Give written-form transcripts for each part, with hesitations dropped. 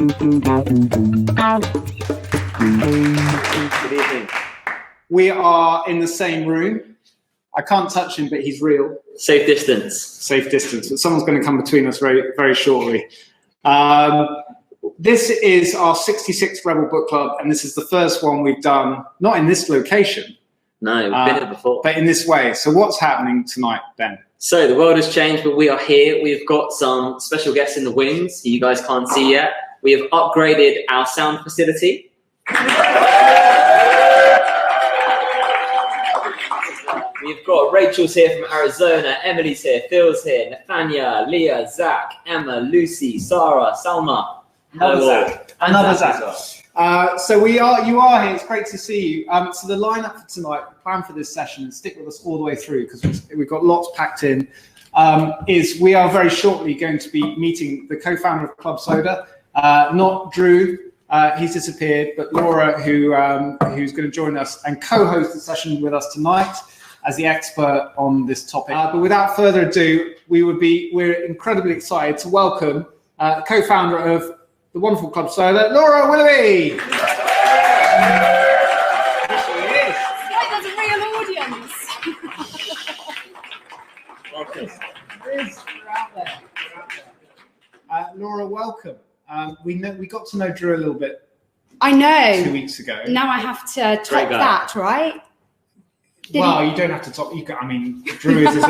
evening. We are in the same room. I can't touch him, but he's real. Safe distance. Safe distance. But someone's going to come between us very, very shortly. This is our 66th Rebel Book Club, and this is the first one we've done, not in this location. No, we've been here before. But in this way. So what's happening tonight, Ben? So the world has changed, but we are here. We've got some special guests in the wings who you guys can't see yet. We have upgraded our sound facility. We've got Rachel's here from Arizona, Emily's here, Phil's here, Nathania, Leah, Zach, Emma, Lucy, Sarah, Salma. Another Zach. So you are here. It's great to see you. So the lineup for tonight, the plan for this session, and stick with us all the way through because we've got lots packed in, is we are very shortly going to be meeting the co-founder of Club Soda, not Drew. He's disappeared, but Laura, who's going to join us and co-host the session with us tonight as the expert on this topic. But without further ado, we're incredibly excited to welcome co-founder of the wonderful Club Soda, Laura Willoughby. It's like there's a real audience. Welcome. We're out there. Laura, welcome. We got to know Drew a little bit. I know. 2 weeks ago. Now I have to top that, right? Well, you don't have to top. Drew is his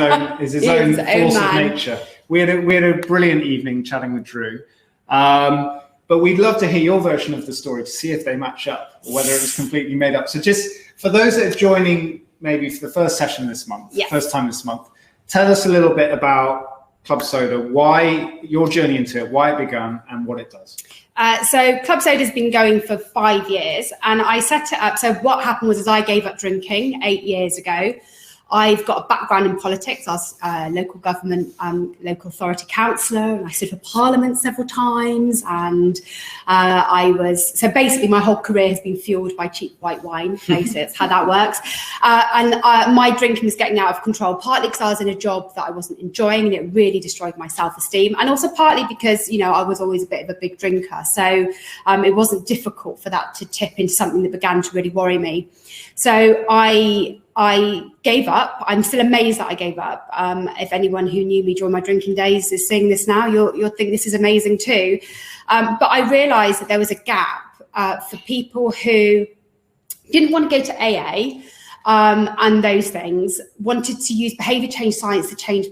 own force of nature. We had a brilliant evening chatting with Drew, but we'd love to hear your version of the story to see if they match up or whether it was completely made up. So, just for those that are joining, maybe for the first session this month, first time this month, tell us a little bit about Club Soda, why your journey into it, why it began, and what it does. So Club Soda has been going for 5 years, and I set it up. So what happened was I gave up drinking 8 years ago. I've got a background in politics. I was local government, local authority councillor, and I stood for Parliament several times. And so basically my whole career has been fueled by cheap white wine. Face it, it's how that works. And my drinking was getting out of control, partly because I was in a job that I wasn't enjoying, and it really destroyed my self-esteem. And also partly because, I was always a bit of a big drinker. So it wasn't difficult for that to tip into something that began to really worry me. So I gave up. I'm still amazed that I gave up. If anyone who knew me during my drinking days is seeing this now, you'll think this is amazing too. But I realised that there was a gap for people who didn't want to go to AA and those things, wanted to use behaviour change science to change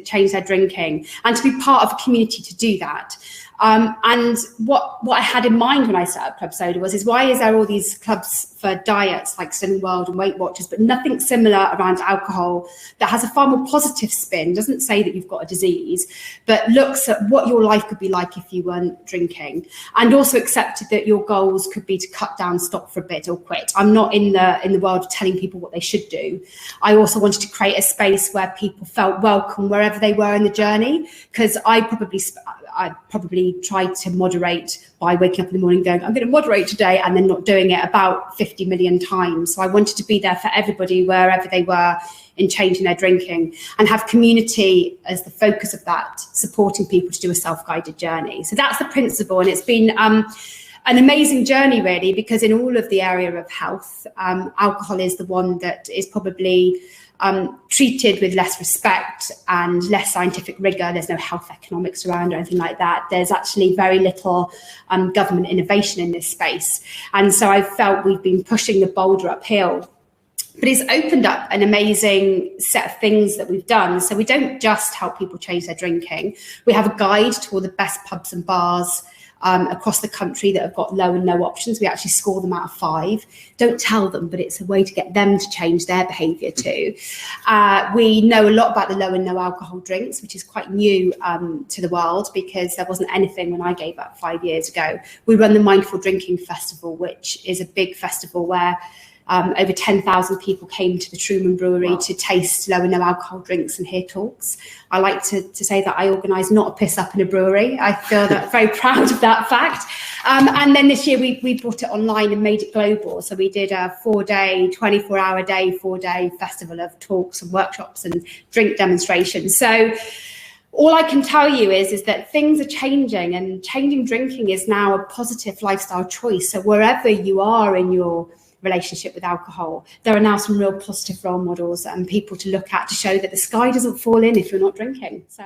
change their drinking and to be part of a community to do that. And what I had in mind when I set up Club Soda is why is there all these clubs for diets like Slimming World and Weight Watchers, but nothing similar around alcohol that has a far more positive spin, doesn't say that you've got a disease, but looks at what your life could be like if you weren't drinking, and also accepted that your goals could be to cut down, stop for a bit, or quit. I'm not in the world of telling people what they should do. I also wanted to create a space where people felt welcome wherever they were in the journey, because I probably tried to moderate by waking up in the morning going, I'm going to moderate today, and then not doing it about 50 million times. So I wanted to be there for everybody wherever they were in changing their drinking, and have community as the focus of that, supporting people to do a self-guided journey. So that's the principle, and it's been an amazing journey really, because in all of the area of health, alcohol is the one that is probably treated with less respect and less scientific rigour. There's no health economics around or anything like that. There's actually very little government innovation in this space. And so I felt we've been pushing the boulder uphill. But it's opened up an amazing set of things that we've done. So we don't just help people change their drinking. We have a guide to all the best pubs and bars across the country that have got low and no options. We actually score them out of 5. Don't tell them, but it's a way to get them to change their behaviour too. We know a lot about the low and no alcohol drinks, which is quite new to the world, because there wasn't anything when I gave up 5 years ago. We run the Mindful Drinking Festival, which is a big festival where over 10,000 people came to the Truman Brewery to taste low and no alcohol drinks and hear talks. I like to say that I organised not a piss up in a brewery. I feel that very proud of that fact. And then this year we brought it online and made it global. So we did a 4-day, 24-hour day, 4-day festival of talks and workshops and drink demonstrations. So all I can tell you is that things are changing, and changing drinking is now a positive lifestyle choice. So wherever you are in your relationship with alcohol, there are now some real positive role models and people to look at to show that the sky doesn't fall in if you're not drinking. So.